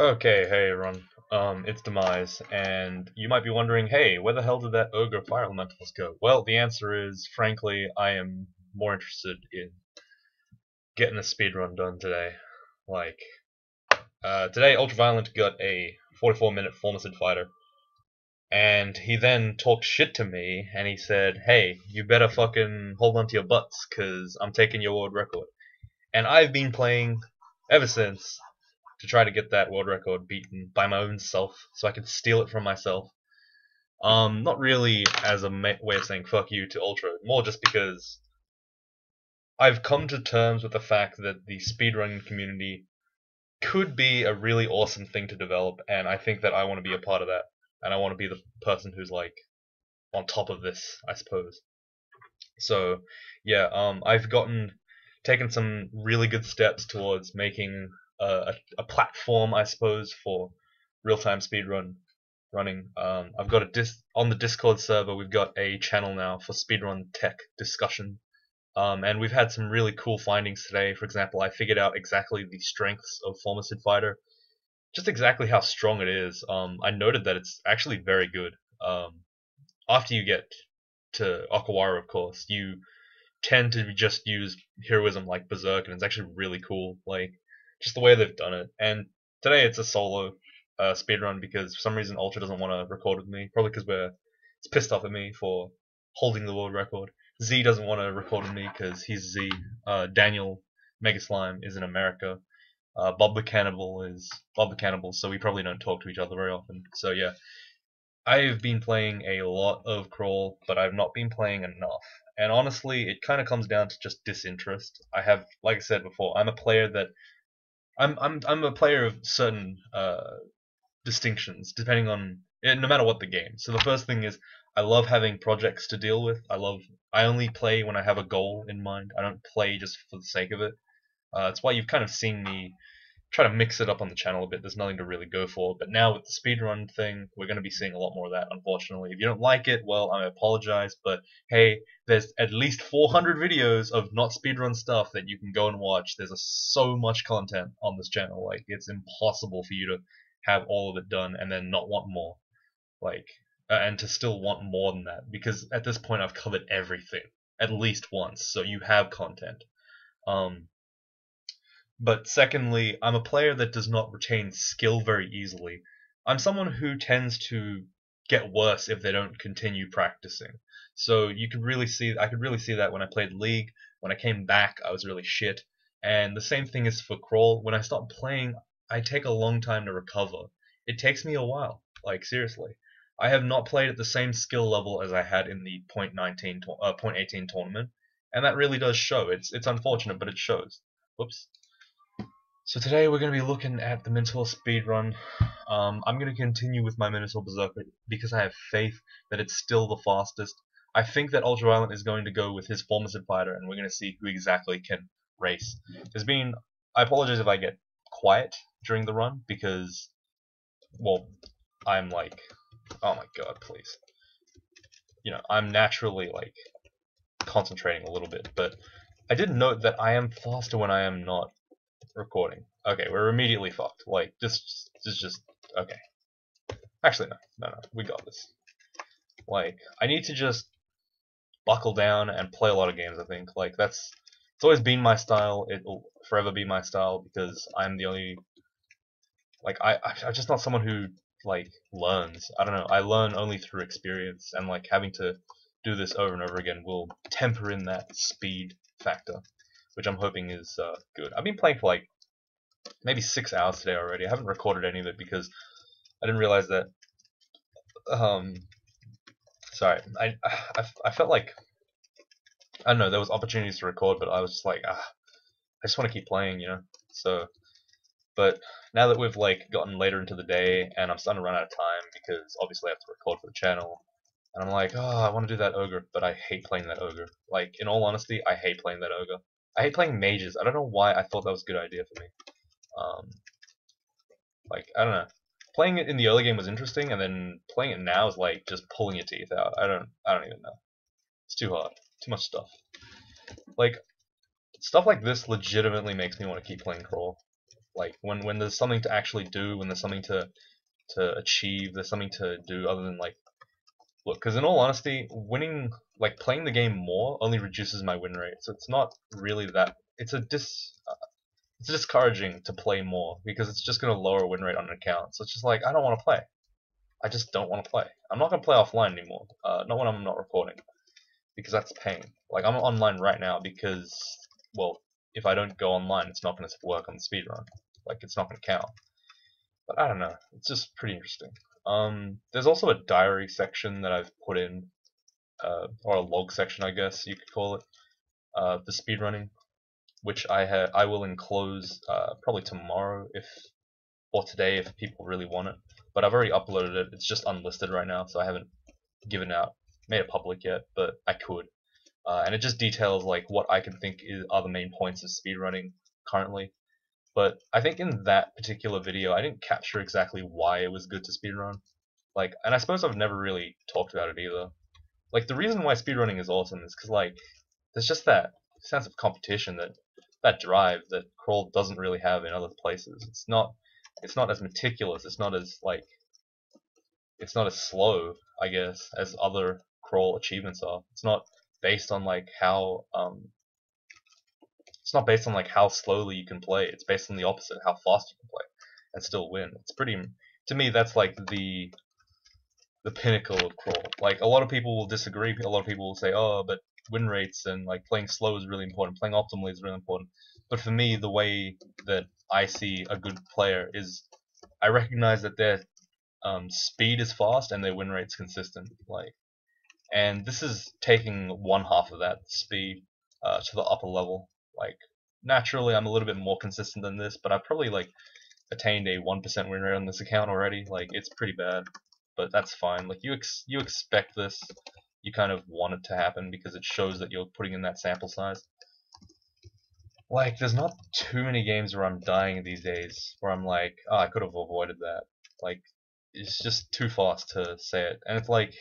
Okay, hey everyone. It's Demise, and you might be wondering, hey, where the hell did that ogre fire elementals go? Well, the answer is, frankly, I am more interested in getting a speedrun done today. Like, today Ultraviolent got a 44-minute Formicid fighter, and he then talked shit to me, and he said, hey, you better fucking hold on to your butts, cause I'm taking your world record. And I've been playing ever since, to try to get that world record beaten by my own self, so I can steal it from myself. Not really as a way of saying fuck you to Ultra, more just because I've come to terms with the fact that the speedrunning community could be a really awesome thing to develop, and I think that I want to be a part of that, and I want to be the person who's like on top of this, I suppose. So, yeah, I've taken some really good steps towards making a platform, I suppose, for real-time running. I've got on the Discord server. We've got a channel now for speedrun tech discussion, and we've had some really cool findings today. For example, I figured out exactly the strengths of Formicid Fighter, just exactly how strong it is. I noted that it's actually very good. After you get to Okawara, of course, you tend to just use heroism like Berserk, and it's actually really cool. Like just the way they've done it. And today it's a solo speedrun because for some reason Ultra doesn't want to record with me. Probably because it's pissed off at me for holding the world record. Z doesn't want to record with me because he's Z. Daniel Mega Slime is in America. Bob the Cannibal is Bob the Cannibal, so we probably don't talk to each other very often. So yeah, I've been playing a lot of Crawl, but I've not been playing enough. And honestly, it kind of comes down to just disinterest. I have, like I said before, I'm a player of certain distinctions, depending on no matter what the game. So the first thing is I love having projects to deal with. I only play when I have a goal in mind. I don't play just for the sake of it. That's why you've kind of seen me try to mix it up on the channel a bit. There's nothing to really go for. But now with the speedrun thing, we're going to be seeing a lot more of that, unfortunately. If you don't like it, well, I apologize. But hey, there's at least 400 videos of not speedrun stuff that you can go and watch. There's so much content on this channel. Like, it's impossible for you to have all of it done and then not want more. Like, and to still want more than that. Because at this point, I've covered everything at least once. So you have content. Um, but secondly, I'm a player that does not retain skill very easily. I'm someone who tends to get worse if they don't continue practicing. So I could really see that when I played League. When I came back, I was really shit. And the same thing is for Crawl. When I stop playing, I take a long time to recover. It takes me a while. Like, seriously. I have not played at the same skill level as I had in the point 18 tournament, and that really does show. It's unfortunate, but it shows. Whoops. So today we're going to be looking at the Minotaur speedrun. I'm going to continue with my Minotaur Berserker because I have faith that it's still the fastest. I think that Ultraviolent is going to go with his Formicid fighter, and we're going to see who exactly can race. I apologize if I get quiet during the run because, well, I'm like, oh my god, please. I'm naturally like concentrating a little bit, but I did note that I am faster when I am not recording. Okay, we're immediately fucked. Like, this is just okay. Actually, no, we got this. Like, I need to just buckle down and play a lot of games. I think it's always been my style. It'll forever be my style because I'm the only I'm just not someone who like learns. I don't know. I learn only through experience, and like having to do this over and over again will temper in that speed factor, which I'm hoping is good. I've been playing for like maybe 6 hours today already. I haven't recorded any of it because I didn't realize that. Um, I felt like I don't know. There was opportunities to record, but I was just like, I just want to keep playing. So, but now that we've like gotten later into the day and I'm starting to run out of time because obviously I have to record for the channel, and I'm like, oh, I want to do that ogre, but I hate playing that ogre. Like, in all honesty, I hate playing that ogre. I hate playing mages. I don't know why I thought that was a good idea for me. Um, I don't know. Playing it in the early game was interesting, and then playing it now is like just pulling your teeth out. I don't even know. It's too hard. Too much stuff. Like stuff like this legitimately makes me want to keep playing Crawl. Like when there's something to actually do, when there's something to achieve, there's something to do other than like look. Because in all honesty, winning like playing the game more only reduces my win rate. So it's not really that. It's discouraging to play more because it's just gonna lower win rate on an account. So it's just like I don't want to play. I just don't want to play. I'm not gonna play offline anymore. Not when I'm not recording because that's pain. Like I'm online right now because well, if I don't go online, it's not gonna work on the speedrun. Like it's not gonna count. But I don't know. It's just pretty interesting. There's also a diary section that I've put in, or a log section, I guess you could call it, the speedrunning, which I will enclose probably tomorrow if or today if people really want it. But I've already uploaded it. It's just unlisted right now, so I haven't made it public yet, but I could. And it just details like what I can think are the main points of speedrunning currently. But I think in that particular video, I didn't capture exactly why it was good to speedrun. Like, and I suppose I've never really talked about it either. Like, the reason why speedrunning is awesome is because like there's just that sense of competition, that drive that Crawl doesn't really have in other places. It's not as meticulous. It's not as slow, I guess, as other Crawl achievements are. It's not based on like how slowly you can play. It's based on the opposite, how fast you can play and still win. It's pretty to me that's like the pinnacle of Crawl. Like a lot of people will disagree. A lot of people will say, "Oh, but win rates and like playing slow is really important. Playing optimally is really important." But for me, the way that I see a good player is I recognize that their speed is fast and their win rate's consistent. Like, and this is taking one half of that speed to the upper level. Like, naturally, I'm a little bit more consistent than this, but I've probably like attained a 1% win rate on this account already. Like, it's pretty bad, but that's fine. Like, you expect this. You kind of want it to happen because it shows that you're putting in that sample size. Like, there's not too many games where I'm dying these days where I'm like, oh, I could have avoided that. Like, it's just too fast to say it, and it's like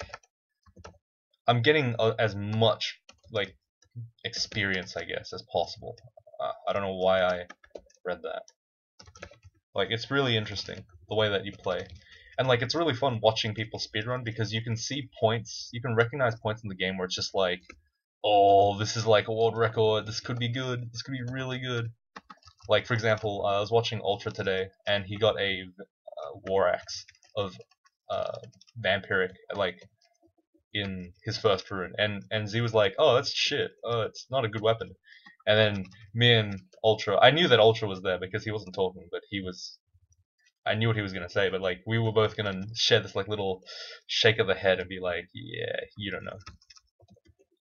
I'm getting as much like experience, I guess, as possible. I don't know why I read that. Like, it's really interesting the way that you play, and like it's really fun watching people speedrun because you can see points, you can recognize points in the game where it's just like, oh, this is like a world record. This could be good. This could be really good. Like for example, I was watching Ultra today, and he got a war axe of vampiric like in his first rune, and Z was like, "Oh, that's shit. Oh, it's not a good weapon." And then me and Ultra, I knew that Ultra was there because he wasn't talking, but he was. I knew what he was gonna say, but like we were both gonna share this like little shake of the head and be like, "Yeah, you don't know."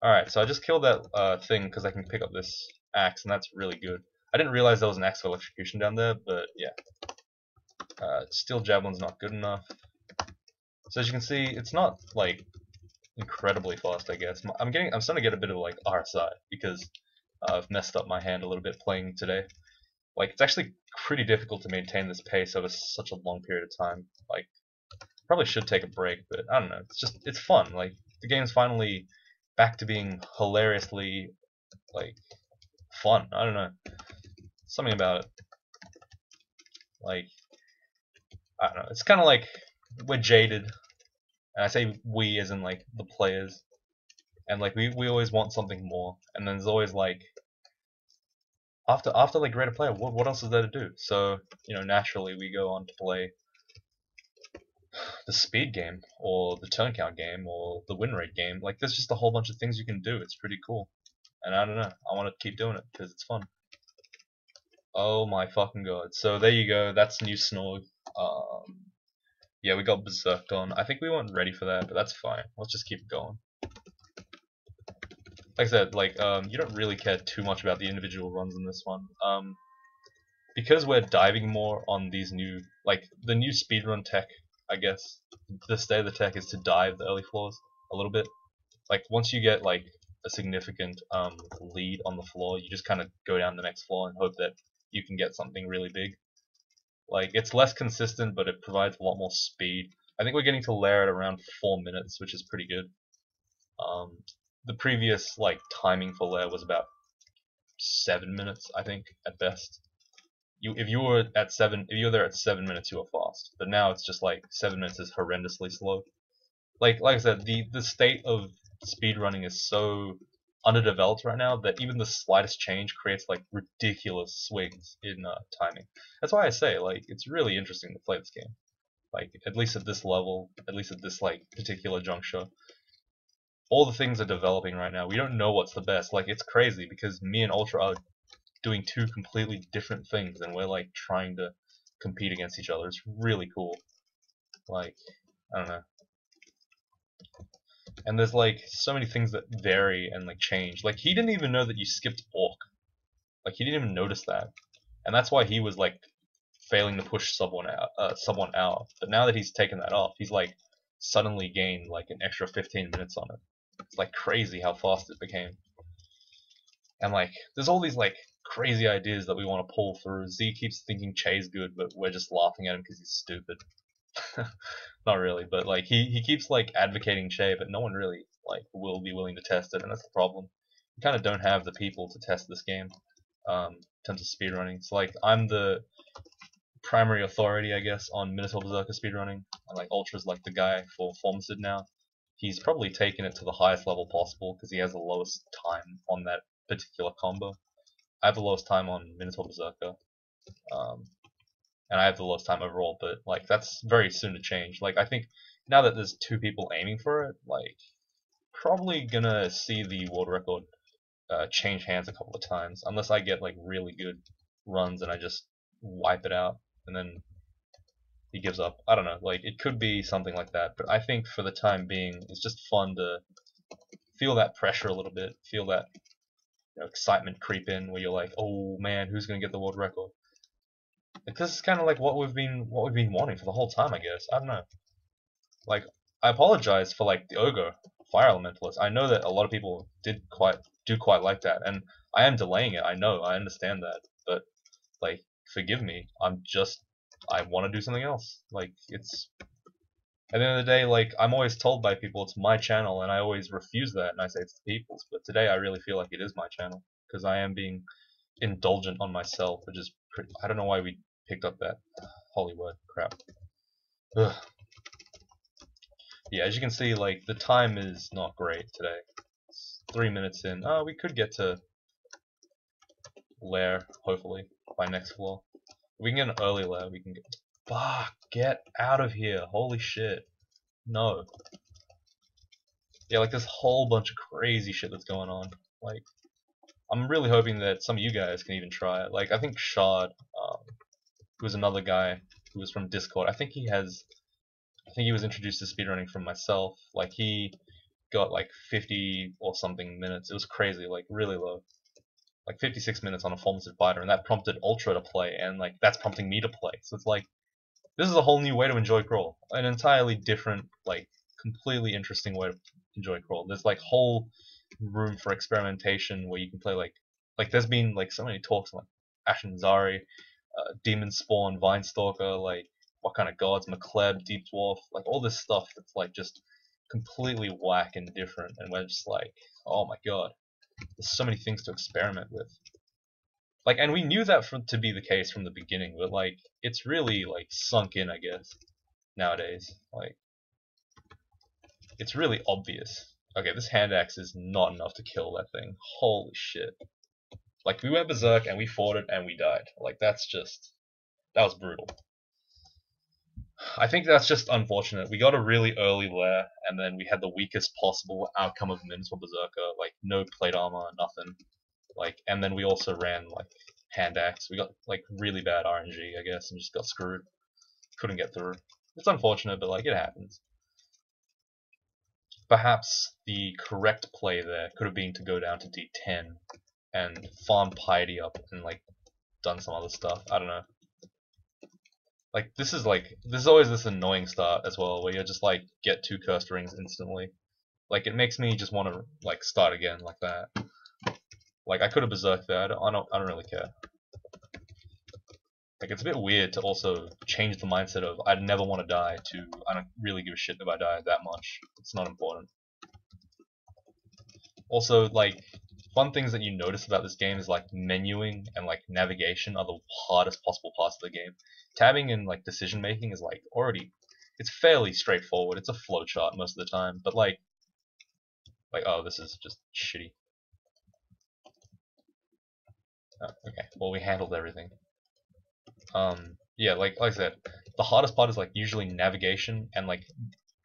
All right, so I just killed that thing because I can pick up this axe, and that's really good. I didn't realize there was an axe for electrocution down there, but yeah. Steel javelin's not good enough. So as you can see, it's not like incredibly fast, I guess. I'm starting to get a bit of like RSI because I've messed up my hand a little bit playing today. Like it's actually pretty difficult to maintain this pace over such a long period of time. Like probably should take a break, but I don't know. It's fun. Like the game's finally back to being hilariously like fun. I don't know. Something about it. Like I don't know. It's kind of like we're jaded, and I say we as in like the players, and like we always want something more, and then there's always like after like rate a player, what else is there to do? So naturally we go on to play the speed game or the turn count game or the win rate game. Like there's just a whole bunch of things you can do. It's pretty cool, and I don't know. I want to keep doing it because it's fun. Oh my fucking god! So there you go. That's new Snog. Yeah, we got berserked on. I think we weren't ready for that, but that's fine. Let's just keep going. Like I said, like you don't really care too much about the individual runs in this one. Because we're diving more on these new, like the new speedrun tech, I guess. The state of the tech is to dive the early floors a little bit. Like once you get like a significant lead on the floor, you just kind of go down the next floor and hope that you can get something really big. Like it's less consistent, but it provides a lot more speed. I think we're getting to lair at around 4 minutes, which is pretty good. The previous like timing for lair was about 7 minutes, I think, at best. if you were at 7, if you were there at 7 minutes, you were fast. But now it's just like 7 minutes is horrendously slow. Like I said, the state of speedrunning is so underdeveloped right now that even the slightest change creates like ridiculous swings in timing. That's why I say like it's really interesting to play this game. Like at least at this level, at least at this like particular juncture, all the things are developing right now. We don't know what's the best. Like it's crazy because me and Ultra are doing two completely different things, and we're like trying to compete against each other. It's really cool. Like I don't know. And there's like so many things that vary and like change. Like he didn't even know that you skipped Orc. Like he didn't even notice that, and that's why he was like failing to push sub 1 hour. But now that he's taken that off, he's like suddenly gained like an extra 15 minutes on it. It's like crazy how fast it became. And like there's all these like crazy ideas that we want to pull through. Z keeps thinking Che's good, but we're just laughing at him because he's stupid. Not really, but like he keeps like advocating Che, but no one really like will be willing to test it, and that's the problem. We kind of don't have the people to test this game in terms of speedrunning. So like I'm the primary authority, I guess, on Minotaur Berserker speedrunning, and like Ultra's like the guy for Formicid now. He's probably taken it to the highest level possible because he has the lowest time on that particular combo. I have the lowest time on Minotaur Berserker. And I have the lowest time overall, but like that's very soon to change. Like I think now that there's two people aiming for it, like probably gonna see the world record change hands a couple of times, unless I get like really good runs and I just wipe it out, and then he gives up. I don't know, like it could be something like that, but I think for the time being, it's just fun to feel that pressure a little bit, feel that excitement creep in, where you're like, oh man, who's gonna get the world record? Like this is kind of like what we've been wanting for the whole time, I guess. I don't know. Like I apologize for like the ogre fire elementalist. I know that a lot of people do quite like that, and I am delaying it. I know, I understand that, but like forgive me. I want to do something else. Like it's at the end of the day, like I'm always told by people it's my channel, and I always refuse that, and I say it's the people's. But today I really feel like it is my channel because I am being indulgent on myself, which is pretty. I don't know why we picked up that holy word crap. Ugh. Yeah, as you can see, like the time is not great today. It's 3 minutes in. Oh, we could get to lair hopefully by next floor. If we can get an early lair, we can get. Fuck! Get out of here! Holy shit! No. Yeah, like this whole bunch of crazy shit that's going on. Like, I'm really hoping that some of you guys can even try it. Like, I think Shard, who was another guy who was from Discord. I think he was introduced to speedrunning from myself. Like he got like 50 or something minutes. It was crazy, like really low. Like 56 minutes on a Formicid fighter, and that prompted Ultra to play, and like that's prompting me to play. So it's like this is a whole new way to enjoy crawl. An entirely different, like completely interesting way to enjoy crawl. There's like whole room for experimentation where you can play like there's been like so many talks like Ashen Zari, Demon Spawn, Vinestalker, like what kind of gods, McLeod, Deep Dwarf, like all this stuff that's like just completely whack and different, and we're just like, oh my god, there's so many things to experiment with. Like, and we knew that to be the case from the beginning, but like it's really like sunk in, I guess, nowadays. Like, it's really obvious. Okay, this hand axe is not enough to kill that thing. Holy shit. Like, we went berserk and we fought it and we died. Like, that was brutal. I think that's just unfortunate. We got a really early lair, and then we had the weakest possible outcome of Minotaur Berserker, like no plate armor, nothing. Like, and then we also ran like hand axe. We got like really bad RNG, I guess, and just got screwed. Couldn't get through. It's unfortunate, but like it happens. Perhaps the correct play there could have been to go down to D10 and farm Piety up and like done some other stuff. I don't know. Like this is always this annoying start as well, where you just like get 2 cursed rings instantly. Like it makes me just want to like start again like that. Like I could have berserked there. I don't really care. Like it's a bit weird to also change the mindset of I'd never want to die to I don't really give a shit if I die that much. It's not important. Also, like fun things that you notice about this game is like menuing and like navigation are the hardest possible parts of the game. Tabbing and like decision making is like already, it's fairly straightforward. It's a flowchart most of the time, but like oh, this is just shitty. Oh, okay, well we handled everything. Yeah, like I said, the hardest part is like usually navigation and like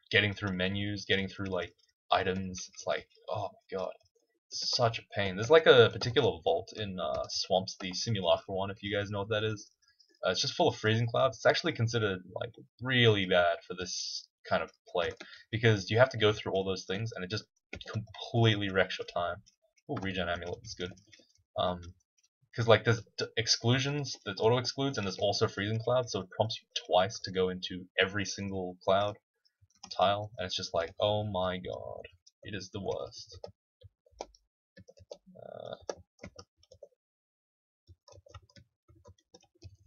getting through menus, getting through like items. It's like, oh my god, it's such a pain. There's like a particular vault in Swamps, the Simulacra one, if you guys know what that is. It's just full of freezing clouds. It's actually considered like really bad for this kind of play because you have to go through all those things and it just completely wrecks your time. Oh, regen amulet is good. Because like there's exclusions that auto excludes and there's also freezing clouds, so it prompts you twice to go into every single cloud tile, and it's just like, oh my god, it is the worst.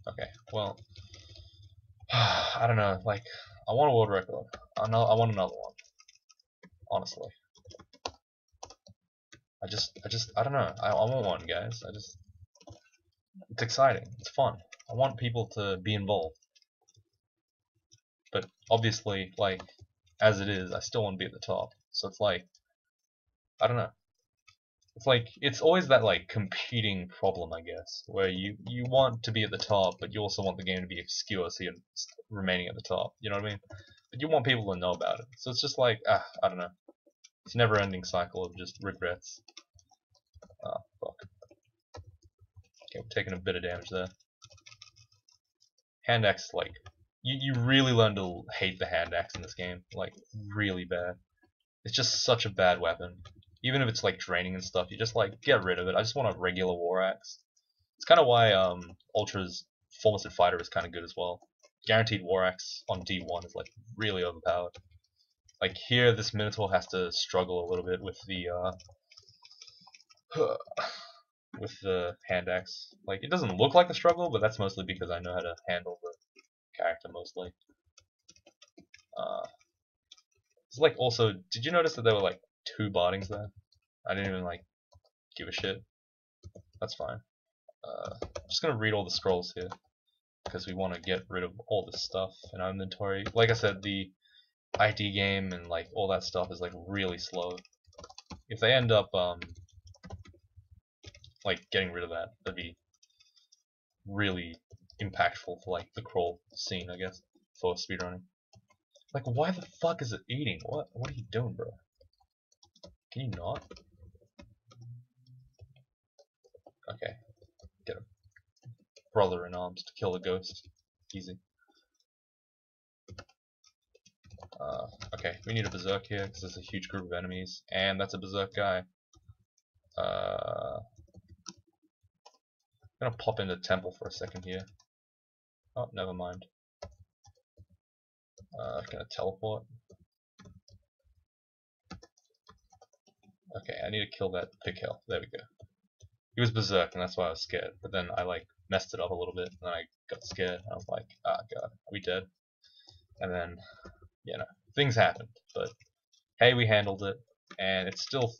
Okay, well, I don't know, like, I want a world record. I want another one. Honestly. I don't know. I want one, guys. It's exciting. It's fun. I want people to be involved. But obviously, like, as it is, I still want to be at the top. So it's like, I don't know. It's like, it's always that, like, competing problem, I guess, where you want to be at the top, but you also want the game to be obscure so you're remaining at the top, you know what I mean? But you want people to know about it. So it's just like, I don't know. It's a never-ending cycle of just regrets. Oh, fuck. Okay, we're taking a bit of damage there. Hand axe, like, you really learn to hate the hand axe in this game, like, really bad. It's just such a bad weapon. Even if it's like draining and stuff, you just like get rid of it. I just want a regular war axe. It's kind of why Ultra's Formicid Fighter is kind of good as well. Guaranteed war axe on D1 is like really overpowered. Like here, this Minotaur has to struggle a little bit with the hand axe. Like it doesn't look like a struggle, but that's mostly because I know how to handle the character mostly. It's like also, did you notice that there were like 2 bardings there? I didn't even like give a shit. That's fine. I'm just gonna read all the scrolls here because we want to get rid of all this stuff in our inventory. Like I said, the ID game and like all that stuff is like really slow. If they end up like getting rid of that, that'd be really impactful for like the crawl scene, I guess, for speedrunning. Like, why the fuck is it eating? What are you doing, bro? Can you not? Okay, get him. Brother in arms to kill the ghost. Easy. Okay, we need a berserk here because there's a huge group of enemies, and that's a berserk guy. I'm gonna pop into temple for a second here. Oh, never mind. Gonna teleport. Okay, I need to kill that pig hell. There we go. He was berserk, and that's why I was scared. But then I like messed it up a little bit, and then I got scared. I was like, ah, god, are we dead? And then, you know, things happened. But hey, we handled it, and it's still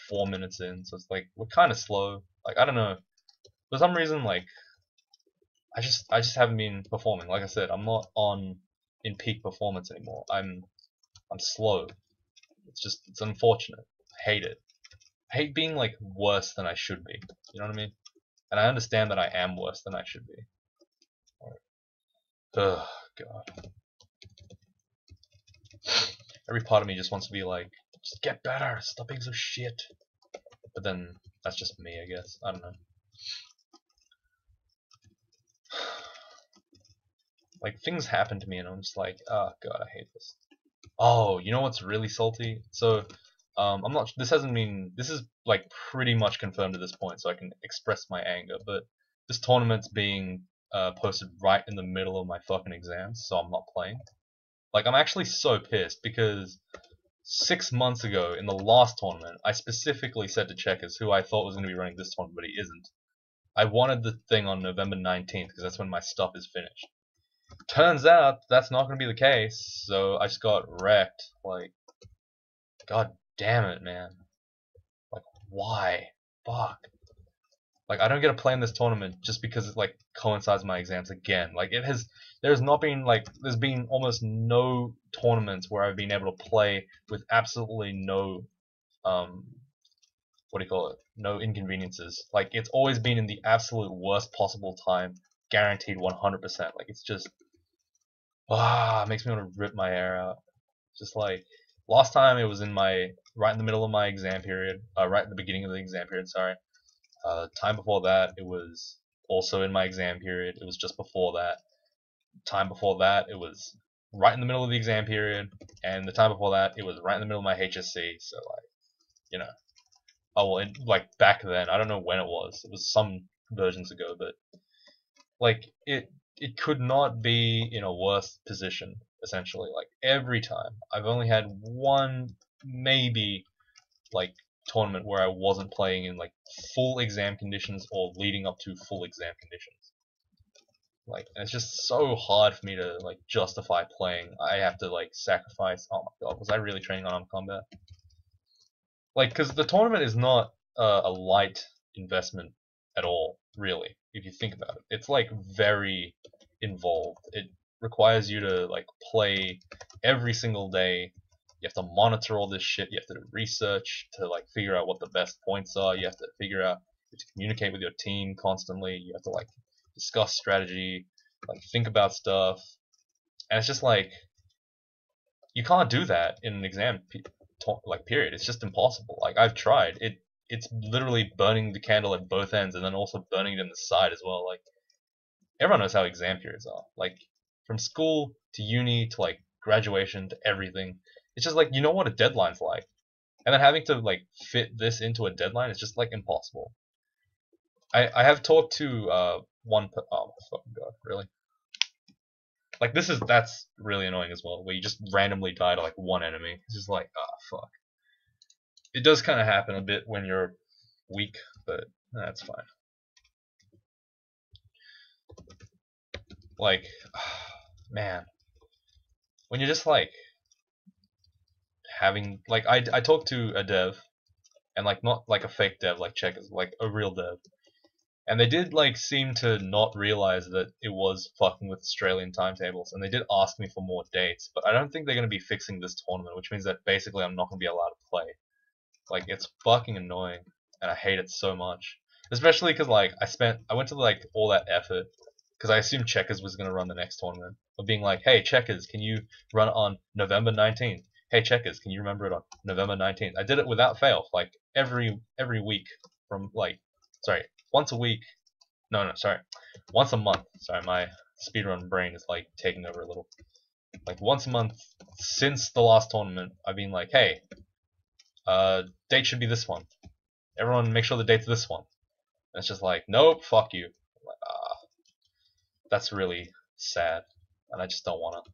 4 minutes in, so it's like we're kind of slow. Like I don't know, for some reason, like I just haven't been performing. Like I said, I'm not in peak performance anymore. I'm slow. It's unfortunate. I hate it. I hate being like worse than I should be. You know what I mean? And I understand that I am worse than I should be. Ugh, god. Every part of me just wants to be like, just get better, stop being so shit. But then that's just me, I guess. I don't know. Like things happen to me and I'm just like, oh god, I hate this. Oh, you know what's really salty? So I'm not. This hasn't been. This is like pretty much confirmed at this point, so I can express my anger. But this tournament's being posted right in the middle of my fucking exams, so I'm not playing. Like I'm actually so pissed because 6 months ago in the last tournament, I specifically said to Checkers, who I thought was going to be running this tournament, but he isn't. I wanted the thing on November 19th because that's when my stuff is finished. Turns out that's not going to be the case, so I just got wrecked. Like, god damn it, man. Like, why? fuck. Like I don't get to play in this tournament just because it like coincides with my exams again. Like there's not been like there's been almost no tournaments where I've been able to play with absolutely no um what do you call it? No inconveniences. Like it's always been in the absolute worst possible time, guaranteed 100%. Like it's just it makes me want to rip my hair out. Just like last time it was in my right in the middle of my exam period, right at the beginning of the exam period, sorry. Time before that, it was also in my exam period. It was just before that. Time before that, it was right in the middle of the exam period, and the time before that, it was right in the middle of my HSC. So like, you know, oh well, like back then, I don't know when it was. It was some versions ago, but like it could not be in a worse position. Essentially, like every time, I've only had one maybe like tournament where I wasn't playing in like full exam conditions or leading up to full exam conditions. Like it's just so hard for me to like justify playing. I have to like sacrifice. Oh my god, was I really training on armed combat? Like, because the tournament is not a light investment at all, really. If you think about it, it's like very involved. It requires you to like play every single day. You have to monitor all this shit. You have to do research to like figure out what the best points are. You have to figure out you have to communicate with your team constantly. You have to like discuss strategy, like think about stuff, and it's just like you can't do that in an exam like period. It's just impossible. Like I've tried. It's literally burning the candle at both ends and then also burning it in the side as well. Like everyone knows how exam periods are. Like from school to uni to like graduation to everything. It's just like you know what a deadline's like. And then having to like fit this into a deadline is just like impossible. I have talked to oh my fucking god, really? Like that's really annoying as well, where you just randomly die to like one enemy. It's just like, fuck. It does kind of happen a bit when you're weak, but that's fine. Like, man, when you're just like having like I talked to a dev and like not like a fake dev like Checkers, like a real dev. And they did like seem to not realize that it was fucking with Australian timetables, and they did ask me for more dates, but I don't think they're going to be fixing this tournament, which means that basically I'm not going to be allowed to play. Like it's fucking annoying, and I hate it so much. Especially because like I went to like all that effort because I assumed Checkers was gonna run the next tournament of being like, hey Checkers, can you run it on November 19th? Hey Checkers, can you remember it on November 19th? I did it without fail, like every week from like, sorry, once a week. No, sorry, once a month. Sorry, my speedrun brain is like taking over a little. Like once a month since the last tournament, I've been like, hey, date should be this one. Everyone make sure the date's this one. And it's just like, nope, fuck you. I'm like, that's really sad, and I just don't want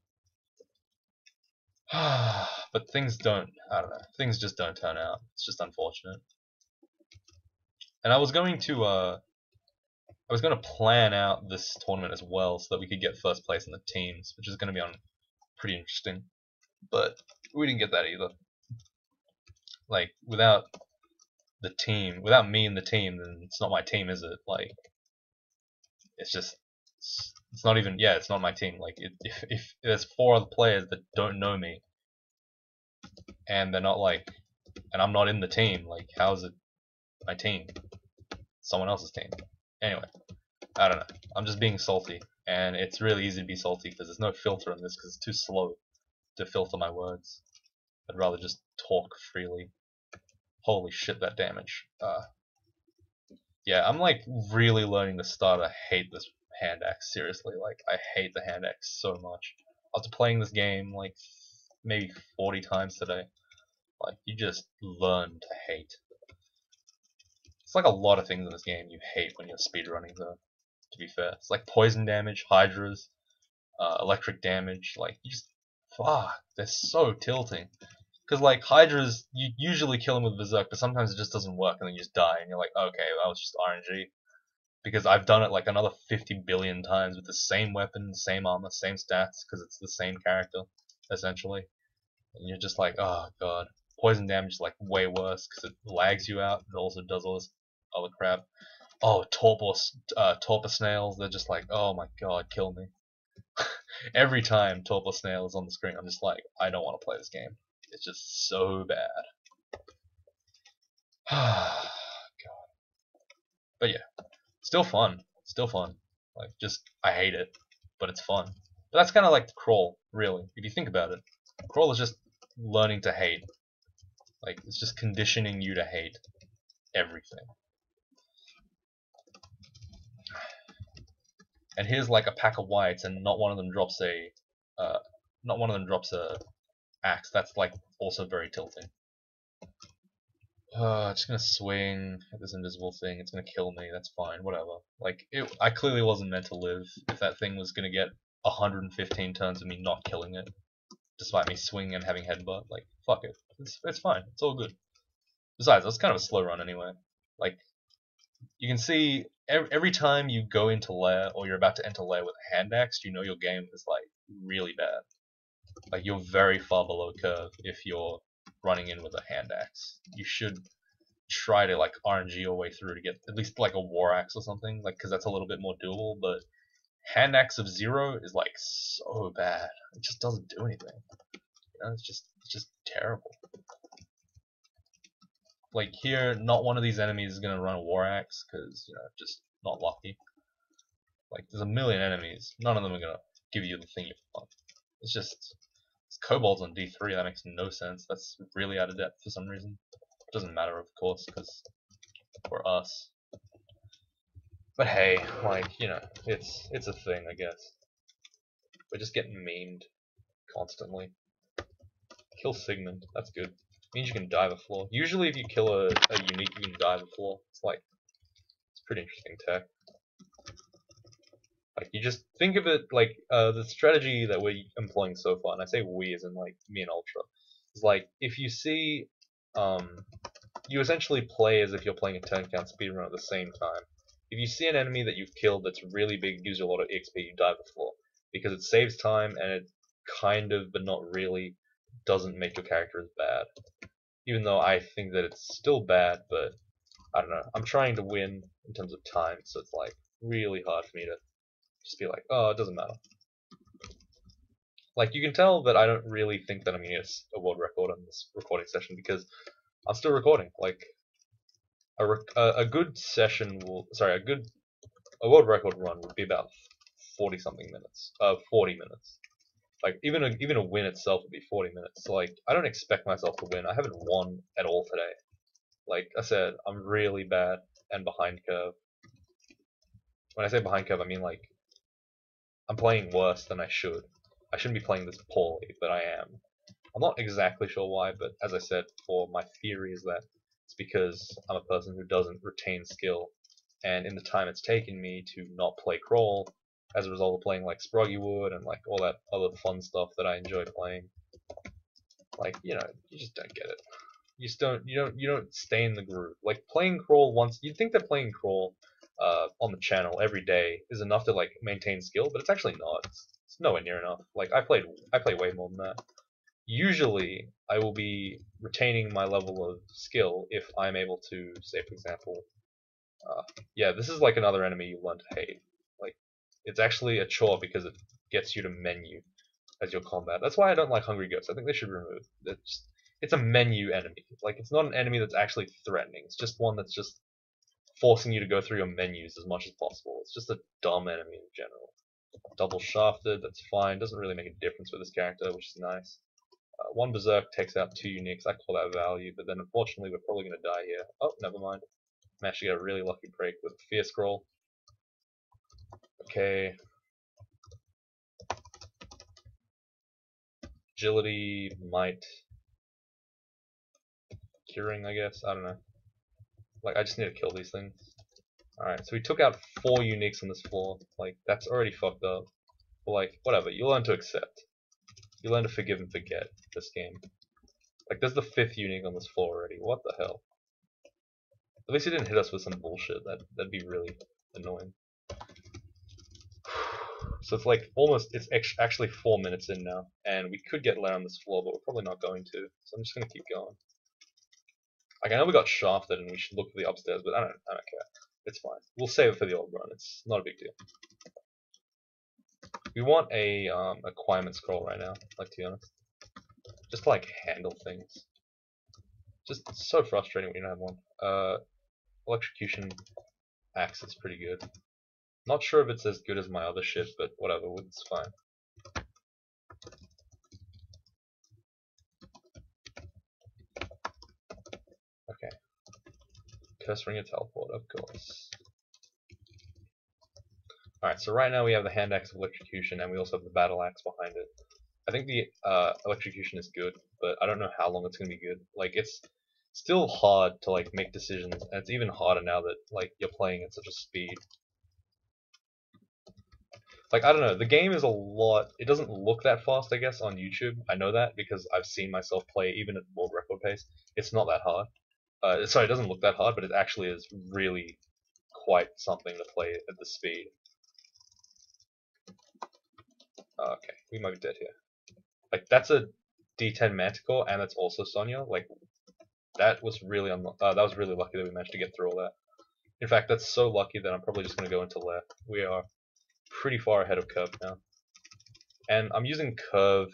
to. But things don't, I don't know, things just don't turn out. It's just unfortunate. And I was going to plan out this tournament as well so that we could get first place in the teams, which is going to be on pretty interesting. But we didn't get that either. Like without the team, without me and the team, then it's not my team, is it? Like it's just it's not even, yeah, it's not my team. Like if there's four other players that don't know me and they're not like, and I'm not in the team, like how is it my team? Someone else's team. Anyway, I don't know. I'm just being salty, and it's really easy to be salty because there's no filter in this because it's too slow to filter my words. I'd rather just talk freely. Holy shit, that damage. Yeah, I'm like really learning to start to hate this hand axe. Seriously, like I hate the hand axe so much. After playing this game like maybe 40 times today, like you just learn to hate. It's like a lot of things in this game you hate when you're speedrunning though, to be fair. It's like poison damage, hydras, electric damage, like you just, fuck, they're so tilting. Because like hydras, you usually kill them with berserk, but sometimes it just doesn't work and then you just die and you're like, okay, that was just RNG. Because I've done it like another 50 billion times with the same weapon, same armor, same stats, because it's the same character, essentially. And you're just like, oh god. Poison damage is like way worse because it lags you out. It also does all this other crap. Oh, torpor snails. They're just like, oh my god, kill me. Every time torpor snail is on the screen, I'm just like, I don't want to play this game. It's just so bad. God. But yeah, still fun. Still fun. Like, just, I hate it, but it's fun. But that's kind of like the crawl, really, if you think about it. Crawl is just learning to hate. Like, it's just conditioning you to hate everything. And here's like a pack of whites, and not one of them drops a axe. That's like also very tilting. Just gonna swing at this invisible thing. It's gonna kill me. That's fine. Whatever. Like, I clearly wasn't meant to live if that thing was gonna get 115 turns of me not killing it, despite me swinging and having headbutt. Like, fuck it. It's fine. It's all good. Besides, that's kind of a slow run anyway. Like, you can see every time you go into lair or you're about to enter lair with a hand axe, you know your game is like really bad. Like, you're very far below curve if you're running in with a hand axe. You should try to like RNG your way through to get at least like a war axe or something, like, because that's a little bit more doable. But hand axe of 0 is like so bad. It just doesn't do anything. You know, it's just terrible. Like here, not one of these enemies is gonna run a war axe because, you know, just not lucky. Like, there's a million enemies, none of them are gonna give you the thing you want. It's just kobolds on D3. That makes no sense. That's really out of depth for some reason. It doesn't matter, of course, because we're us. But hey, like, you know, it's a thing, I guess. We're just getting memed constantly. Kill Sigmund. That's good. Means you can dive a floor. Usually if you kill a unique, you can dive a floor. It's pretty interesting tech. Like, you just think of it like the strategy that we're employing so far, and I say we as in like me and Ultra, is like, if you see, you essentially play as if you're playing a turn count speedrun at the same time. If you see an enemy that you've killed that's really big, gives you a lot of XP, you dive the floor, because it saves time and it kind of, but not really, doesn't make your character as bad. Even though I think that it's still bad, but I don't know. I'm trying to win in terms of time, so it's like really hard for me to just be like, oh, it doesn't matter. Like, you can tell that I don't really think that I'm going to get a world record on this recording session because I'm still recording. Like, a good session a world record run would be about 40 something minutes. 40 minutes. Like, even a win itself would be 40 minutes. So, like, I don't expect myself to win. I haven't won at all today. Like I said, I'm really bad and behind curve. When I say behind curve, I mean like, I'm playing worse than I should. I shouldn't be playing this poorly, but I am. I'm not exactly sure why, but as I said before, my theory is that it's because I'm a person who doesn't retain skill, and in the time it's taken me to not play crawl, as a result of playing like Sproggywood and like all that other fun stuff that I enjoy playing, like, you know, you just don't get it. You don't stay in the groove. Like, playing crawl once, you'd think that playing crawl on the channel every day is enough to like maintain skill, but it's actually not. It's nowhere near enough. Like, I play way more than that. Usually, I will be retaining my level of skill if I'm able to, say for example, yeah, this is like another enemy you learn to hate. Like, it's actually a chore because it gets you to menu as your combat. That's why I don't like Hungry Ghosts. I think they should remove. It's a menu enemy. Like, it's not an enemy that's actually threatening. It's just one that's just forcing you to go through your menus as much as possible. It's just a dumb enemy in general. Double shafted, that's fine. Doesn't really make a difference with this character, which is nice. One Berserk takes out 2 uniques. I call that value, but then unfortunately we're probably going to die here. Oh, never mind. Managed to get a really lucky break with Fear Scroll. Okay. Agility, might, curing, I guess. I don't know. Like, I just need to kill these things. Alright, so we took out 4 uniques on this floor. Like, that's already fucked up. But, like, whatever. You learn to accept. You learn to forgive and forget this game. Like, there's the 5th unique on this floor already. What the hell? At least he didn't hit us with some bullshit. That'd be really annoying. So it's like it's actually 4 minutes in now, and we could get lair on this floor, but we're probably not going to. So I'm just gonna keep going. Like, I know we got shafted and we should look for the upstairs, but I don't care. It's fine. We'll save it for the old run. It's not a big deal. We want a acquirement scroll right now, like, to be honest. Just to, like, handle things. Just so frustrating when you don't have one. Electrocution axe is pretty good. Not sure if it's as good as my other shit, but whatever, it's fine. Okay. Curse ring of teleport, of course. Alright, so right now we have the hand axe of electrocution, and we also have the battle axe behind it. I think the electrocution is good, but I don't know how long it's gonna be good. Like, it's still hard to like make decisions, and it's even harder now that like you're playing at such a speed. Like, I don't know, the game is a lot. It doesn't look that fast, I guess, on YouTube. I know that because I've seen myself play even at world record pace. It's not that hard. Sorry, it doesn't look that hard, but it actually is really quite something to play at the speed. Okay, we might be dead here. Like, that's a D10 Manticore, and that's also Sonya. Like, that was really that was really lucky that we managed to get through all that. In fact, that's so lucky that I'm probably just going to go into left. We are pretty far ahead of Curve now. And I'm using Curve.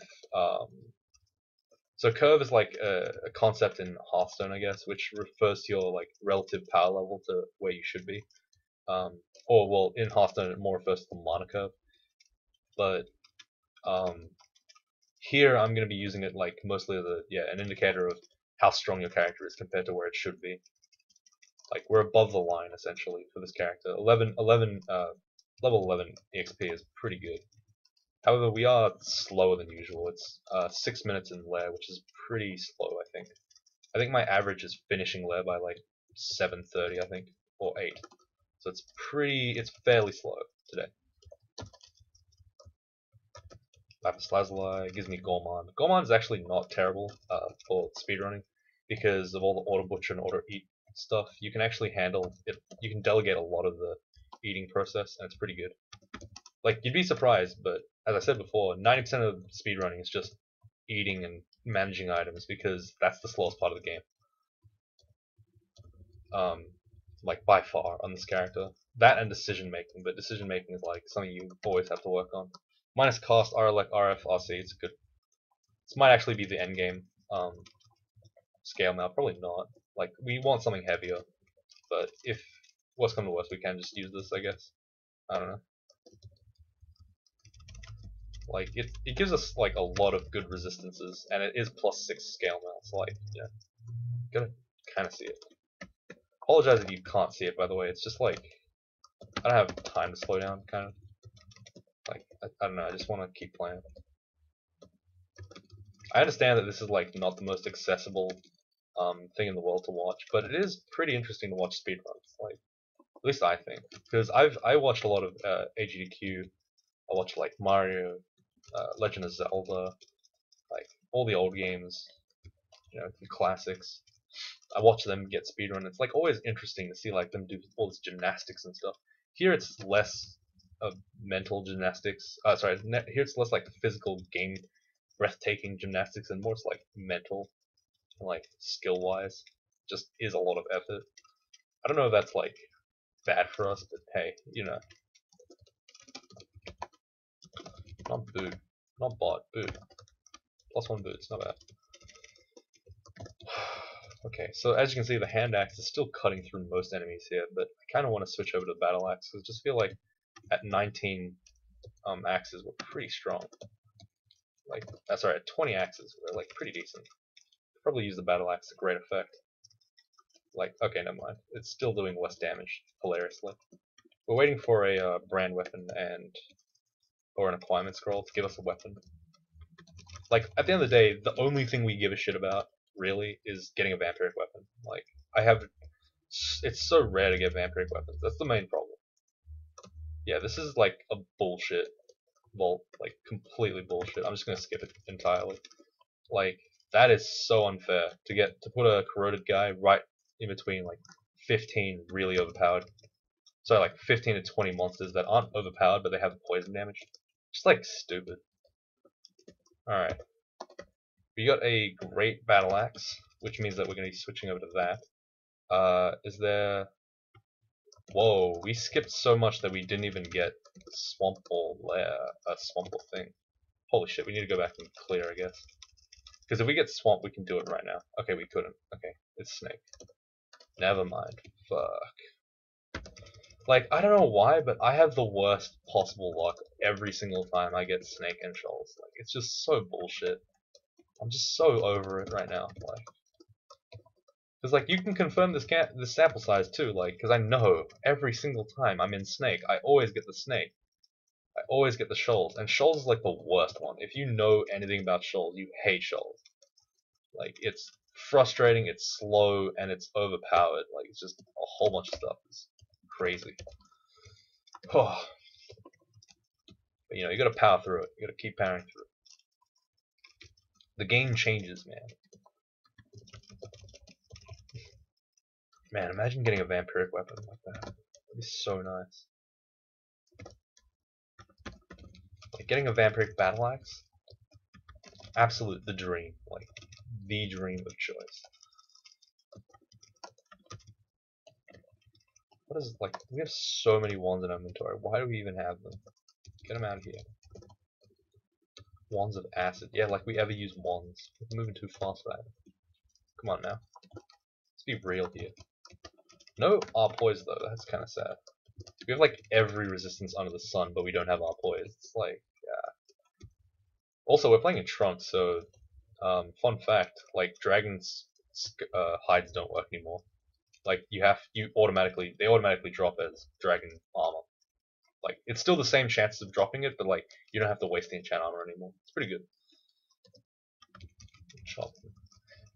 So Curve is like a concept in Hearthstone, I guess, which refers to your like relative power level to where you should be. Or well, in Hearthstone it more refers to the mana curve. But here I'm going to be using it like mostly as an indicator of how strong your character is compared to where it should be. Like, we're above the line essentially for this character. Level 11 EXP is pretty good. However, we are slower than usual. It's 6 minutes in lair, which is pretty slow, I think. I think my average is finishing lair by like 7:30, I think, or 8. So it's fairly slow today. Lapis Lazuli gives me Gourmand. Gourmand is actually not terrible for speedrunning because of all the auto butcher and auto eat stuff. You can actually handle it. You can delegate a lot of the eating process, and it's pretty good. Like, you'd be surprised, but as I said before, 90% of speedrunning is just eating and managing items because that's the slowest part of the game. Like, by far on this character. That and decision making, but decision making is like something you always have to work on. Minus cost, RLEC, RF, RC, it's good. This might actually be the end game scale now, probably not. Like, we want something heavier, but if worst come to worst, we can just use this, I guess. I don't know. Like, it gives us like a lot of good resistances, and it is +6 scale now, so like, yeah, gotta kind of see it. Apologize if you can't see it, by the way. It's just like I don't have time to slow down, kind of. Like, I don't know. I just want to keep playing. I understand that this is like not the most accessible thing in the world to watch, but it is pretty interesting to watch speedruns. Like, at least I think, because I watched a lot of AGDQ. I watched like Mario, Legend of Zelda, like all the old games, you know, the classics. I watch them get speedrun. It's like always interesting to see like them do all this gymnastics and stuff. Here it's less of mental gymnastics. Here it's less like physical game, breathtaking gymnastics, and more it's like mental, and like skill wise. Just is a lot of effort. I don't know if that's like bad for us, but hey, you know, not boot, not bot, boot. +1 boot, it's not bad. Okay, so as you can see, the hand axe is still cutting through most enemies here, but I kind of want to switch over to the battle axe because I just feel like at 19 axes we're pretty strong. Like, sorry, at 20 axes we're like pretty decent. Probably use the battle axe to great effect. Like, okay, never mind. It's still doing less damage, hilariously. We're waiting for a brand weapon or an acquirement scroll to give us a weapon. Like, at the end of the day, the only thing we give a shit about really is getting a vampiric weapon. Like, it's so rare to get vampiric weapons. That's the main problem. Yeah, this is like a bullshit vault, like completely bullshit. I'm just gonna skip it entirely. Like, that is so unfair to put a corroded guy right in between like 15 really overpowered. So like 15 to 20 monsters that aren't overpowered but they have poison damage. Just like stupid. Alright. We got a great battle axe which means that we're going to be switching over to that. Is there... Whoa, we skipped so much that we didn't even get Swamp Ball lair, Swamp Ball thing. Holy shit, we need to go back and clear, I guess. Because if we get Swamp, we can do it right now. Okay, we couldn't. Okay, it's Snake. Never mind. Fuck. Like, I don't know why, but I have the worst possible luck every single time I get Snake and Shoals. Like, it's just so bullshit. I'm just so over it right now. Like, because like you can confirm this sample size too. Like, because I know every single time I'm in Snake, I always get the Snake. I always get the Shoals, and Shoals is like the worst one. If you know anything about Shoals, you hate Shoals. Like, it's frustrating, it's slow, and it's overpowered. Like, it's just a whole bunch of stuff. It's crazy. Oh. But, you know, you gotta power through it. You gotta keep powering through it. The game changes, man. Man, imagine getting a vampiric weapon like that. That'd be so nice. Like, getting a vampiric battle axe? Absolute the dream. Like, the dream of choice. What is it, like, we have so many wands in our inventory. Why do we even have them? Get them out of here. Wands of acid. Yeah, like we ever use wands. We're moving too fast for that. Come on now. Let's be real here. No poise though, that's kind of sad. We have like every resistance under the sun, but we don't have poise. It's like, yeah. Also, we're playing in Trunks, so fun fact, like dragons' hides don't work anymore. Like they automatically drop as dragon armor. Like it's still the same chances of dropping it, but like you don't have to waste the enchant armor anymore. It's pretty good. Chop.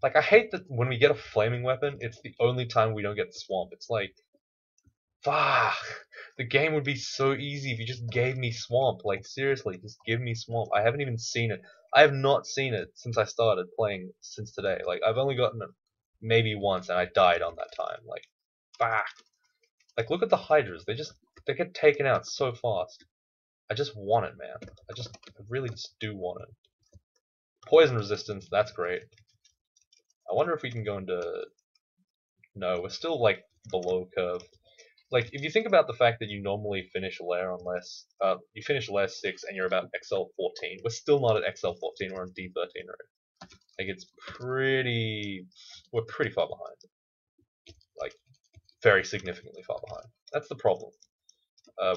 Like I hate that when we get a flaming weapon, it's the only time we don't get Swamp. It's like, fuck. The game would be so easy if you just gave me Swamp. Like seriously, just give me Swamp. I haven't even seen it. I have not seen it since I started playing since today. Like I've only gotten it maybe once, and I died on that time. Like, fuck. Like look at the Hydras. They get taken out so fast. I just want it, man. I really just do want it. Poison resistance, that's great. I wonder if we can go into... No, we're still like below curve. Like if you think about the fact that you normally finish lair unless you finish lair 6 and you're about XL 14, we're still not at XL 14. We're on D13 already. Like we're pretty far behind. Like very significantly far behind. That's the problem.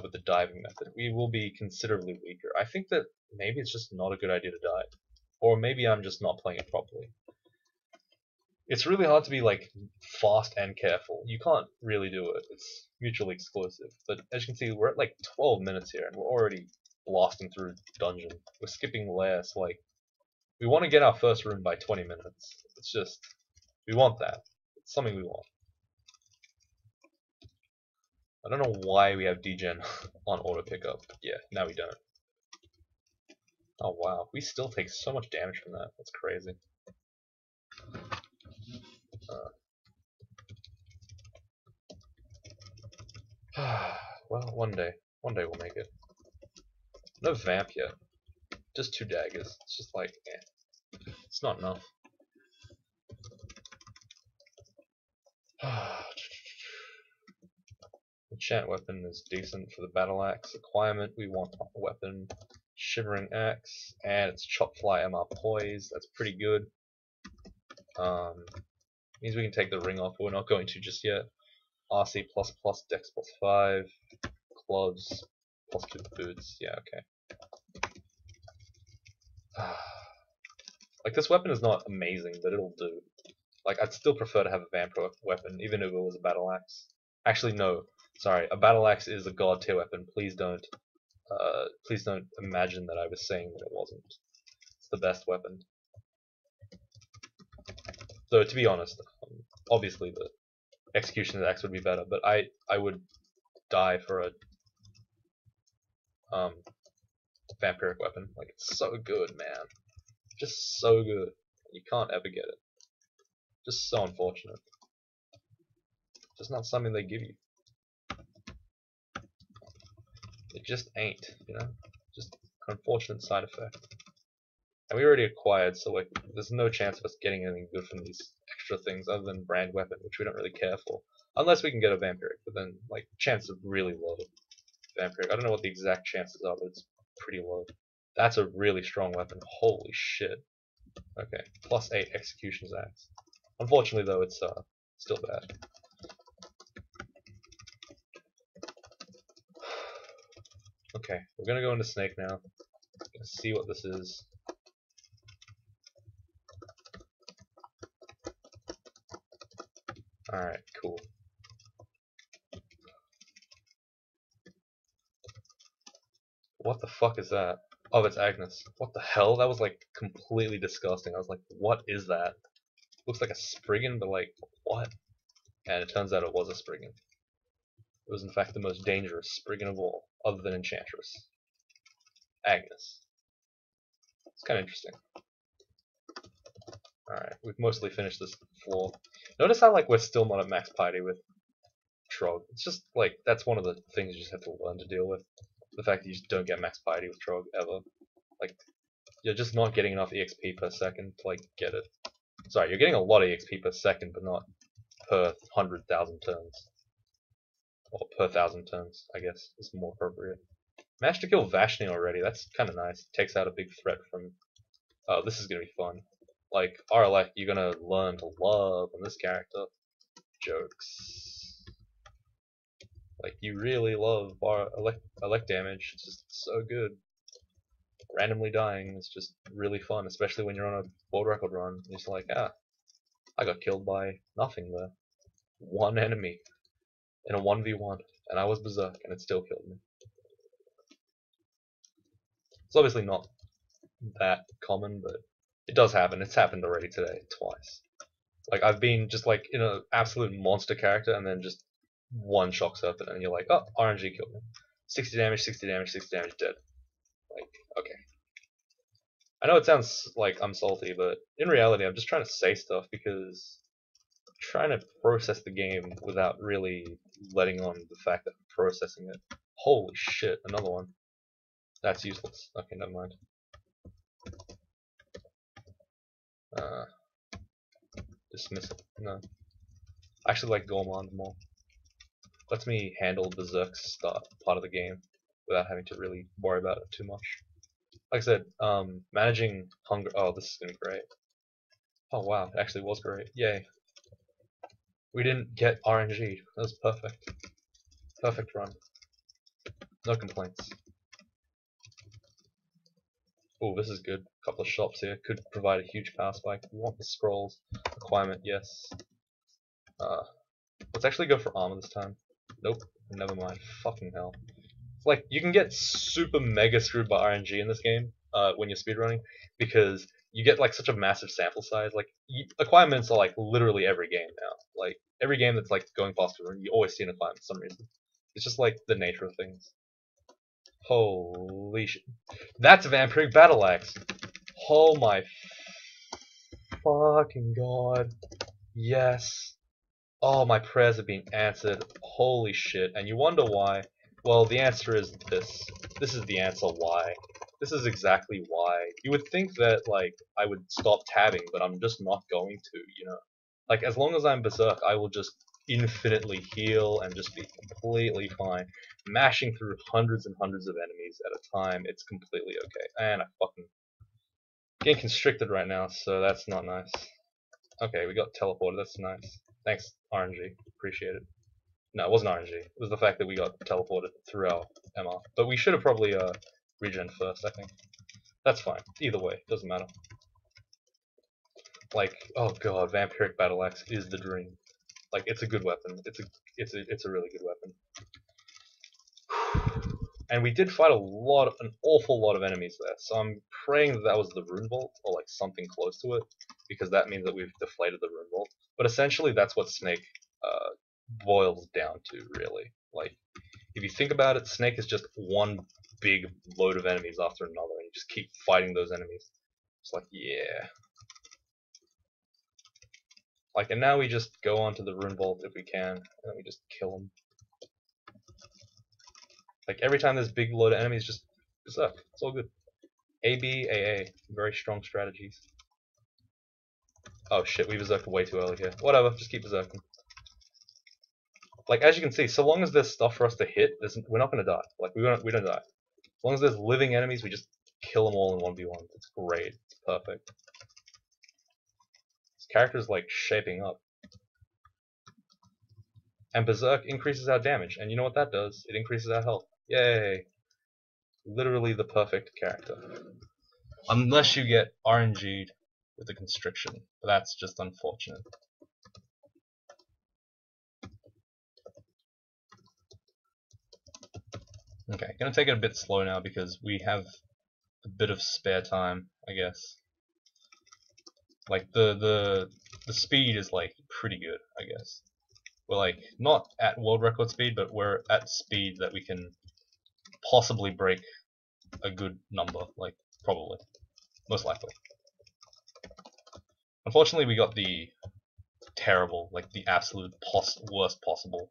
With the diving method, we will be considerably weaker. I think that maybe it's just not a good idea to dive, or maybe I'm just not playing it properly. It's really hard to be like fast and careful. You can't really do it. It's mutually exclusive. But as you can see, we're at like 12 minutes here, and we're already blasting through dungeon. We're skipping lair, so like we want to get our first room by 20 minutes. It's just we want that. It's something we want. I don't know why we have degen on auto pickup. Yeah, now we don't. Oh wow, we still take so much damage from that. That's crazy. Well, one day we'll make it. No vamp yet. Just 2 daggers. It's just like, it's not enough. Enchant weapon is decent for the battle axe. Acquirement, we want a weapon. Shivering axe, and it's chop fly MR poise. That's pretty good. Means we can take the ring off, but we're not going to just yet. RC plus dex plus 5, gloves plus 2 boots. Yeah, okay. Like this weapon is not amazing, but it'll do. Like I'd still prefer to have a vampire weapon, even if it was a battle axe. Actually, no. Sorry, a battle axe is a god tier weapon. Please don't imagine that I was saying that it wasn't. It's the best weapon. Though to be honest, obviously the executioner's axe would be better, but I would die for a vampiric weapon. Like it's so good, man. Just so good. You can't ever get it. Just so unfortunate. Just not something they give you. It just ain't, you know? Just an unfortunate side effect. And we already acquired, so like, there's no chance of us getting anything good from these extra things other than brand weapon, which we don't really care for. Unless we can get a vampiric, but then, like, chances are really low. Vampiric, I don't know what the exact chances are, but it's pretty low. That's a really strong weapon. Holy shit. Okay, +8 execution's axe. Unfortunately, though, it's still bad. Okay, we're gonna go into Snake now. Gonna see what this is. Alright, cool. What the fuck is that? Oh, it's Agnes. What the hell? That was like completely disgusting. I was like, what is that? Looks like a Spriggan, but like, what? And it turns out it was a Spriggan. It was in fact the most dangerous Spriggan of all, other than Enchantress. Agnes. It's kind of interesting. Alright, we've mostly finished this floor. Notice how like we're still not at max piety with Trog. It's just like, that's one of the things you just have to learn to deal with. The fact that you just don't get max piety with Trog ever. Like, you're just not getting enough EXP per second to like get it. Sorry, you're getting a lot of EXP per second, but not per 100,000 turns. Or per 1,000 turns, I guess, is more appropriate. Managed to kill Vashni already, that's kind of nice. Takes out a big threat from... Oh, this is going to be fun. Like, RLF, you're going to learn to love on this character. Jokes. Like, you really love elect damage, it's just so good. Randomly dying is just really fun, especially when you're on a world record run. It's like, I got killed by nothing there. One enemy in a 1v1, and I was berserk, and it still killed me. It's obviously not that common, but it does happen. It's happened already today, twice. Like, I've been just like in an absolute monster character, and then just one shock serpent, and you're like, oh, RNG killed me. 60 damage, 60 damage, 60 damage, dead. Like, okay. I know it sounds like I'm salty, but in reality, I'm just trying to say stuff because I'm trying to process the game without really letting on the fact that I'm processing it. Holy shit, another one. That's useless. Okay, never mind. Dismiss it. No. I actually like Gourmand more. Lets me handle Berserk's part of the game without having to really worry about it too much. Like I said, managing hunger. Oh, this is gonna be great. Oh wow, it actually was great. Yay. We didn't get RNG. That was perfect. Perfect run. No complaints. Oh, this is good. Couple of shops here. Could provide a huge power spike. We want the scrolls. Requirement, yes. Let's actually go for armor this time. Nope. Never mind. Fucking hell. Like, you can get super mega screwed by RNG in this game when you're speedrunning because you get like such a massive sample size. Like, acquirements are like literally every game now. Like, every game that's like going past a run, you always see an acquirement for some reason. It's just like the nature of things. Holy shit. That's Vampiric Battle Axe. Oh my fucking god. Yes. Oh, my prayers have been answered. Holy shit. And you wonder why? Well, the answer is this. This is the answer why. This is exactly why. You would think that, like, I would stop tabbing, but I'm just not going to, you know? Like, as long as I'm Berserk, I will just infinitely heal and just be completely fine. Mashing through hundreds and hundreds of enemies at a time, it's completely okay. And I fucking... getting constricted right now, so that's not nice. Okay, we got teleported, that's nice. Thanks, RNG. Appreciate it. No, it wasn't RNG. It was the fact that we got teleported through our MR. But we should have probably regen first, I think. That's fine. Either way, doesn't matter. Like, oh god, Vampiric Battle Axe is the dream. Like, it's a good weapon. It's a really good weapon. And we did fight an awful lot of enemies there. So I'm praying that that was the Rune Vault or like something close to it, because that means that we've deflated the Rune Vault. But essentially, that's what Snake boils down to, really. Like, if you think about it, Snake is just one big load of enemies after another, and you just keep fighting those enemies. It's like, yeah. Like, and now we just go onto the Rune Vault if we can, and then we just kill them. Like, every time there's big load of enemies, just berserk. It's all good. A, B, A, A. Very strong strategies. Oh shit, we berserked way too early here. Whatever, just keep berserking. Like, as you can see, so long as there's stuff for us to hit, we're not gonna die. Like, we don't die. As long as there's living enemies, we just kill them all in 1v1. It's great. It's perfect. This character's, like, shaping up. And Berserk increases our damage, and you know what that does? It increases our health. Yay! Literally the perfect character. Unless you get RNG'd with the Constriction, but that's just unfortunate. Okay, gonna take it a bit slow now because we have a bit of spare time, I guess. Like the speed is like pretty good, I guess. We're like not at world record speed, but we're at speed that we can possibly break a good number, like probably, most likely. Unfortunately, we got the terrible, like the absolute worst possible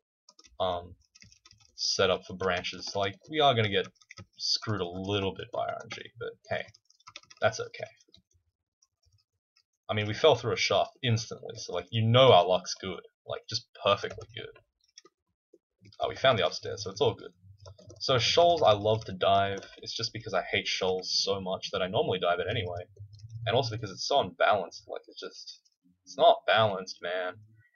setup for branches. Like we are gonna get screwed a little bit by RNG, but hey, that's okay. I mean, we fell through a shaft instantly, so like you know our luck's good, like just perfectly good. Oh, we found the upstairs, so it's all good. So shoals, I love to dive. It's just because I hate shoals so much that I normally dive it anyway, and also because it's so unbalanced. Like it's not balanced, man.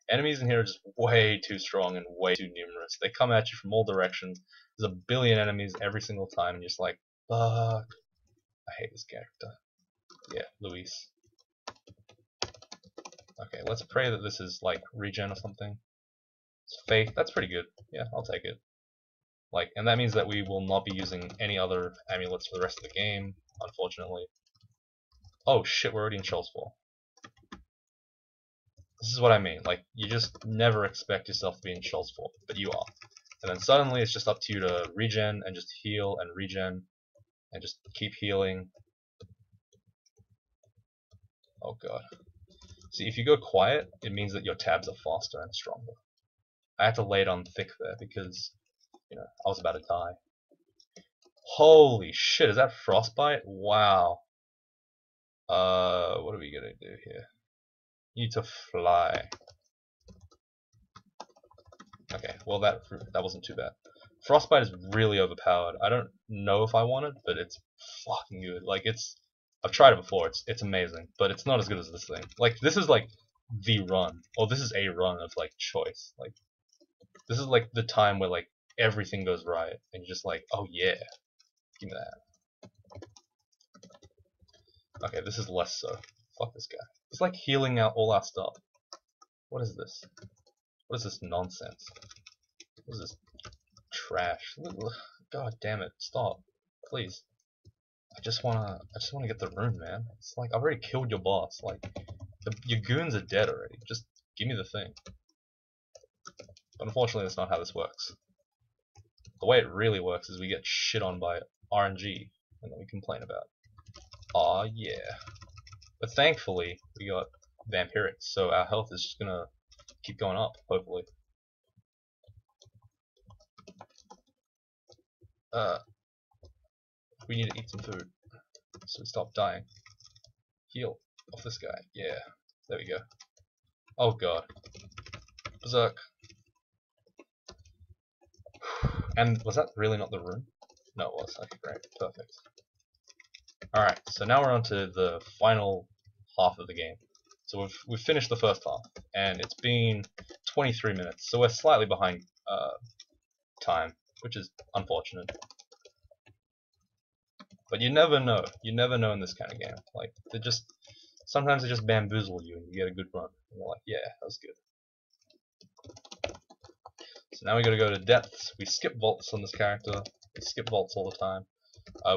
Enemies in here are just way too strong and way too numerous. They come at you from all directions. There's a billion enemies every single time, and you're just like, fuck. I hate this character. Yeah, Luis. Okay, let's pray that this is like regen or something. It's faith. That's pretty good. Yeah, I'll take it. Like, and that means that we will not be using any other amulets for the rest of the game, unfortunately. Oh shit, we're already in Shoals 4. This is what I mean. Like, you just never expect yourself to be in Shoals 4, but you are. And then suddenly it's just up to you to regen and just heal and regen and just keep healing. Oh god. See, if you go quiet, it means that your tabs are faster and stronger. I had to lay it on thick there because, you know, I was about to die. Holy shit, is that frostbite? Wow. What are we gonna do here? You need to fly. Okay, well that wasn't too bad. Frostbite is really overpowered. I don't know if I want it, but it's fucking good. Like I've tried it before. It's amazing, but it's not as good as this thing. Like this is like the run, or this is a run of like choice. Like this is like the time where like everything goes right, and you're just like, oh yeah, give me that. Okay, this is less so. Fuck this guy. He's like healing out all our stuff. What is this? What is this nonsense? What is this trash? God damn it! Stop, please. I just wanna get the rune, man. It's like I've already killed your boss. Like your goons are dead already. Just give me the thing. But unfortunately, that's not how this works. The way it really works is we get shit on by RNG, and then we complain about. Aw yeah. But thankfully, we got vampiric, so our health is just gonna keep going up, hopefully. We need to eat some food, so we stop dying. Heal off this guy. Yeah, there we go. Oh god. Berserk. And was that really not the rune? No, it was. Okay, great. Perfect. Alright, so now we're on to the final half of the game. So we've finished the first half, and it's been 23 minutes, so we're slightly behind time, which is unfortunate. But you never know. You never know in this kind of game. Like sometimes they just bamboozle you and you get a good run. And you're like, yeah, that was good. So now we gotta go to depths. We skip vaults on this character. We skip vaults all the time.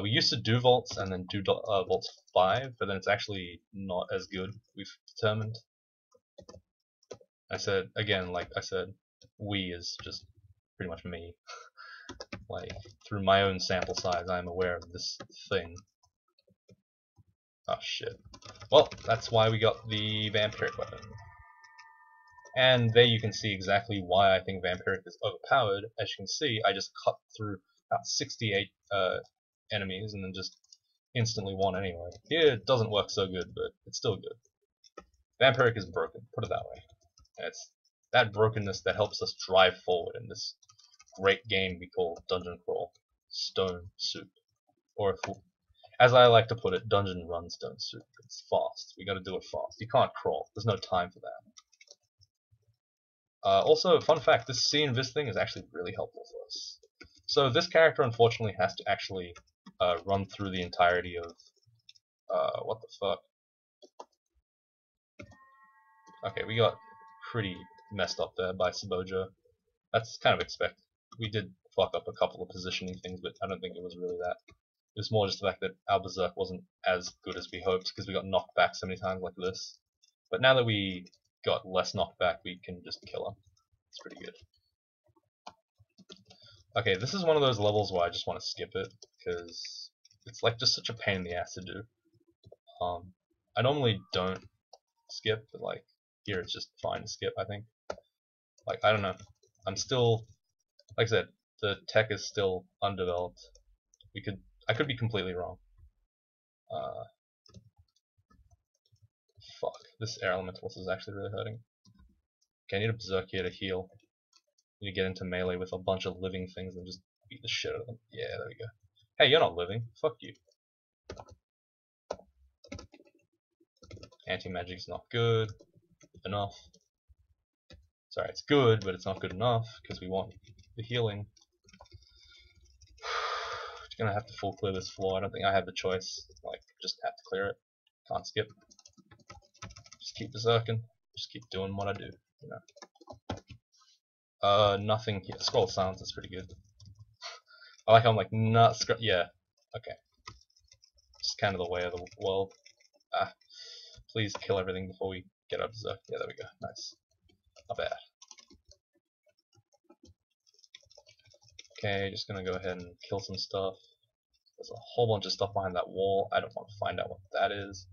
We used to do vaults and then do vaults 5, but then it's actually not as good, we've determined. I said, again, like I said, we is just pretty much me. Like, through my own sample size, I'm aware of this thing. Oh shit. Well, that's why we got the vampiric weapon. And there you can see exactly why I think vampiric is overpowered. As you can see, I just cut through about 68 enemies and then just instantly won anyway. Here it doesn't work so good, but it's still good. Vampiric is broken, put it that way. And it's that brokenness that helps us drive forward in this great game we call Dungeon Crawl. Stone Soup. Or if, as I like to put it, Dungeon Run Stone Soup. It's fast. We gotta do it fast. You can't crawl. There's no time for that. Also, fun fact, this C and Vis thing is actually really helpful for us. So this character unfortunately has to actually run through the entirety of what the fuck. Okay, we got pretty messed up there by Saboja. That's kind of expected. We did fuck up a couple of positioning things, but I don't think it was really that. It was more just the fact that our Berserk wasn't as good as we hoped because we got knocked back so many times like this. But now that we got less knockback, we can just kill him. It's pretty good. Okay, this is one of those levels where I just want to skip it because it's like just such a pain in the ass to do. I normally don't skip, but like here it's just fine to skip, I think. Like, I don't know. I'm still, like I said, the tech is still undeveloped. I could be completely wrong. Fuck, this air elementalist is actually really hurting. Okay, I need a berserk here to heal. I need to get into melee with a bunch of living things and just beat the shit out of them. Yeah, there we go. Hey, you're not living. Fuck you. Anti-magic's not good enough. Sorry, it's good, but it's not good enough because we want the healing. Just gonna have to full clear this floor. I don't think I have the choice. Like, just have to clear it. Can't skip. Just keep berserking. Just keep doing what I do. You know. Nothing here. Scroll of Silence is pretty good. I like how I'm like not yeah. Okay. Just kind of the way of the world. Please kill everything before we get up berserk. Yeah, there we go. Nice. Not bad. Okay, just gonna go ahead and kill some stuff. There's a whole bunch of stuff behind that wall. I don't want to find out what that is.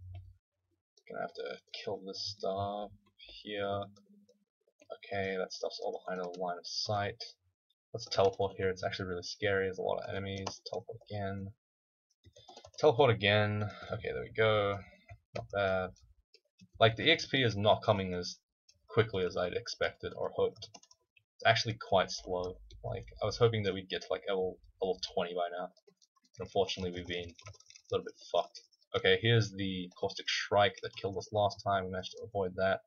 Gonna have to kill this stuff here. Okay, that stuff's all behind the line of sight. Let's teleport here. It's actually really scary. There's a lot of enemies. Teleport again. Teleport again. Okay, there we go. Not bad. Like, the EXP is not coming as quickly as I'd expected or hoped. It's actually quite slow. Like, I was hoping that we'd get to like level 20 by now. But unfortunately, we've been a little bit fucked. Okay, here's the Caustic Shrike that killed us last time. We managed to avoid that.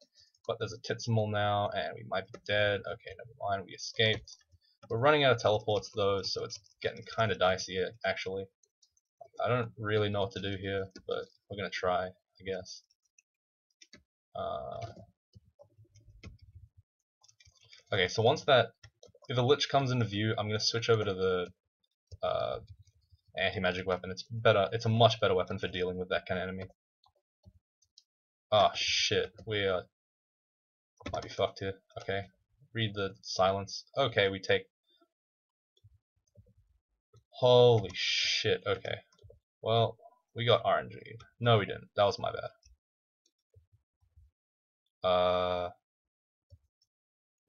But there's a Titsimul now, and we might be dead. Okay, never mind, we escaped. We're running out of teleports though, so it's getting kind of dicey actually. I don't really know what to do here, but we're gonna try, I guess. Okay, so once if the Lich comes into view, I'm gonna switch over to the anti-magic weapon. It's better. It's a much better weapon for dealing with that kind of enemy. Oh shit, we might be fucked here. Okay, read the silence. Okay, we take. Holy shit. Okay, well, we got RNG. No, we didn't. That was my bad.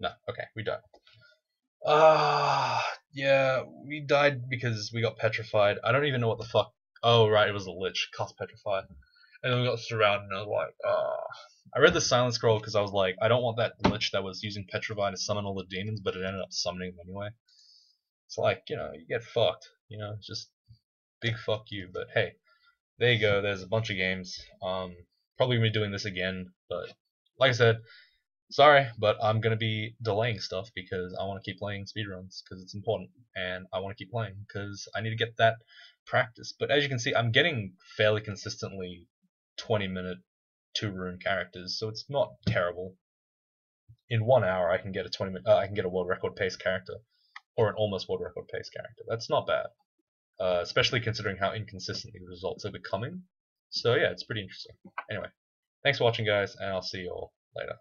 No. Okay, we died. Yeah, we died because we got petrified. I don't even know what the fuck. Oh, right, it was a Lich. Cost petrified. And then we got surrounded, and I was like, I read the silent scroll because I was like, I don't want that Lich that was using petrify to summon all the demons, but it ended up summoning them anyway. It's like, you know, you get fucked. You know, just big fuck you. But hey, there you go. There's a bunch of games. Probably gonna be doing this again, but like I said, sorry, but I'm gonna be delaying stuff because I want to keep playing speedruns because it's important, and I want to keep playing because I need to get that practice. But as you can see, I'm getting fairly consistently 20-minute 2-rune characters, so it's not terrible. In 1 hour, I can get I can get a world record pace character, or an almost world record pace character. That's not bad, especially considering how inconsistent the results are becoming. So yeah, it's pretty interesting. Anyway, thanks for watching, guys, and I'll see you all later.